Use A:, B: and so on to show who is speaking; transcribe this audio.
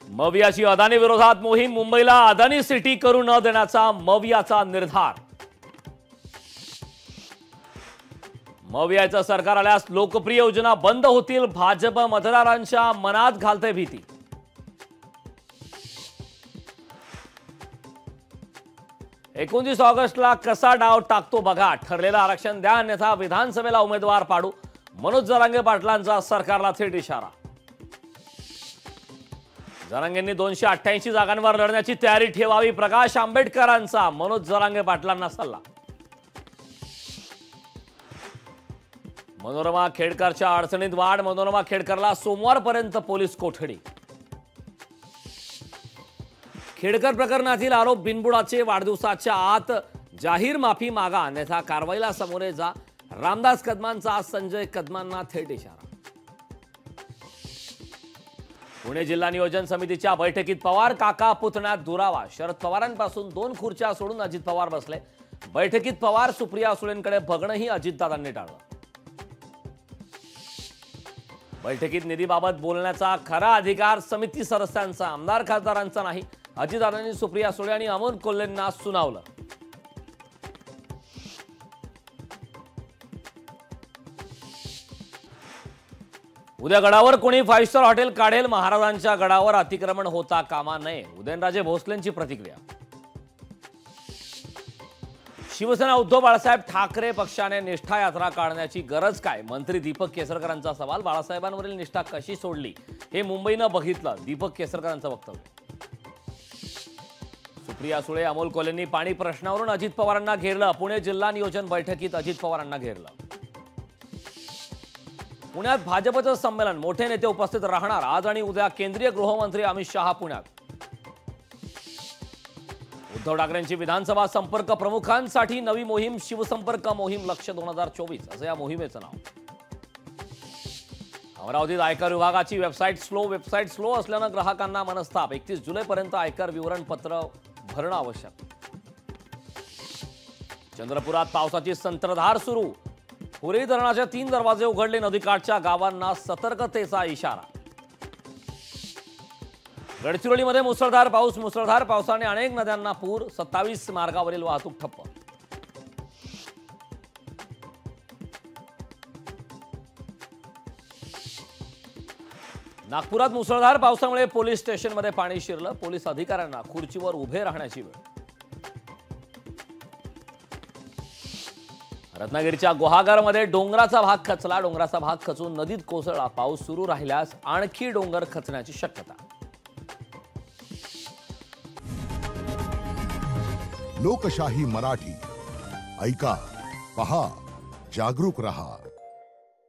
A: मवियाची अदानी विरोधात मोहीम, मुंबईला अदानी सिटी करू न देण्याचा मवियाचा निर्धार। मवियाचं सरकार आल्यास लोकप्रिय योजना बंद होतील, भाजप मतदारांच्या मनात घालते भीती। एकोणतीस ऑगस्टला कसा डाव टाकतो बघा, ठरलेलं आरक्षण द्या अन्यथा विधानसभेला उमेदवार पाडू, मनोज जरांगे पाटलांचा सरकारला थेट इशारा। जरांगेंनी 288 जागांवर लढण्याची तयारी ठेवावी, प्रकाश आंबेडकरांचा मनोज जरांगे पाटलांना सल्ला। मनोरमा खेडकरच्या अडचणीत वाढ, मनोरमा खेडकरला सोमवारपर्यंत पोलीस कोठडी। खेडकर प्रकरणातील आरोप बिनबुडाचे, वाढदिवसाच्या आत जाहीर माफी मागा अन्यथा कारवाईला सामोरे जा, रामदास कदमांचा संजय कदमांना थेट इशारा। पुणे जिल्हा नियोजन समितीच्या बैठकीत पवार काका पुतण्यात दुरावा, शरद पवारांपासून 2 खुर्च्या सोडून अजित पवार बसले। बैठकीत पवार सुप्रिया सुळेंकडे बघणंही अजितदादांनी टाळलं। बैठकीत निधीबाबत बोलण्याचा खरा अधिकार समिती सदस्यांचा, आमदार खासदारांचा नाही, अजितदादांनी सुप्रिया सुळे आणि अमोल कोल्हेंना सुनावलं। उद्या गडावर कोणी 5 स्टार हॉटेल काढेल, महाराजांच्या गडावर अतिक्रमण होता कामा नये, उदयनराजे भोसलेंची प्रतिक्रिया। शिवसेना उद्धव बाळासाहेब ठाकरे पक्षाने निष्ठा यात्रा काढण्याची गरज काय, मंत्री दीपक केसरकरांचा सवाल। बाळासाहेबांवरील निष्ठा कशी सोडली हे मुंबईनं बघितलं, दीपक केसरकरांचं वक्तव्य। सुप्रिया सुळे अमोल कोल्हेंनी पाणी प्रश्नावरून अजित पवारांना घेरलं, पुणे जिल्हा नियोजन बैठकीत अजित पवारांना घेरलं। पुण्यात भाजपचं संमेलन, मोठे नेते उपस्थित राहणार, आज आणि उद्या केंद्रीय गृहमंत्री अमित शहा पुण्यात। उद्धव ठाकरेंची विधानसभा संपर्क प्रमुखांसाठी नवी मोहीम, शिवसंपर्क मोहीम लक्ष्य 2024 असं या मोहिमेचं नाव। अमरावतीत आयकर विभागाची वेबसाईट स्लो असल्यानं ग्राहकांना मनस्ताप, 31 जुलैपर्यंत आयकर विवरणपत्र भरणं आवश्यक। चंद्रपुरात पावसाची संततधार सुरू, पुरी धरणाचे 3 दरवाजे उघडले, नदीकाठच्या गावांना सतर्कतेचा इशारा। गडचिरोलीमध्ये मुसळधार पाऊस, मुसळधार पावसाने अनेक नद्यांना पूर, 27 मार्गावरील वाहतूक ठप्प। नागपुरात मुसळधार पावसामुळे पोलीस स्टेशनमध्ये पाणी शिरलं, पोलीस अधिकाऱ्यांना खुर्चीवर उभे राहण्याची वेळ। रत्नागिरीच्या गुहागरमध्ये डोंगराचा भाग खचला, डोंगराचा भाग खचून नदीत कोसळला, पाऊस सुरू राहिल्यास आणखी डोंगर खचण्याची शक्यता।
B: लोकशाही मराठी ऐका, पहा, जागरूक रहा।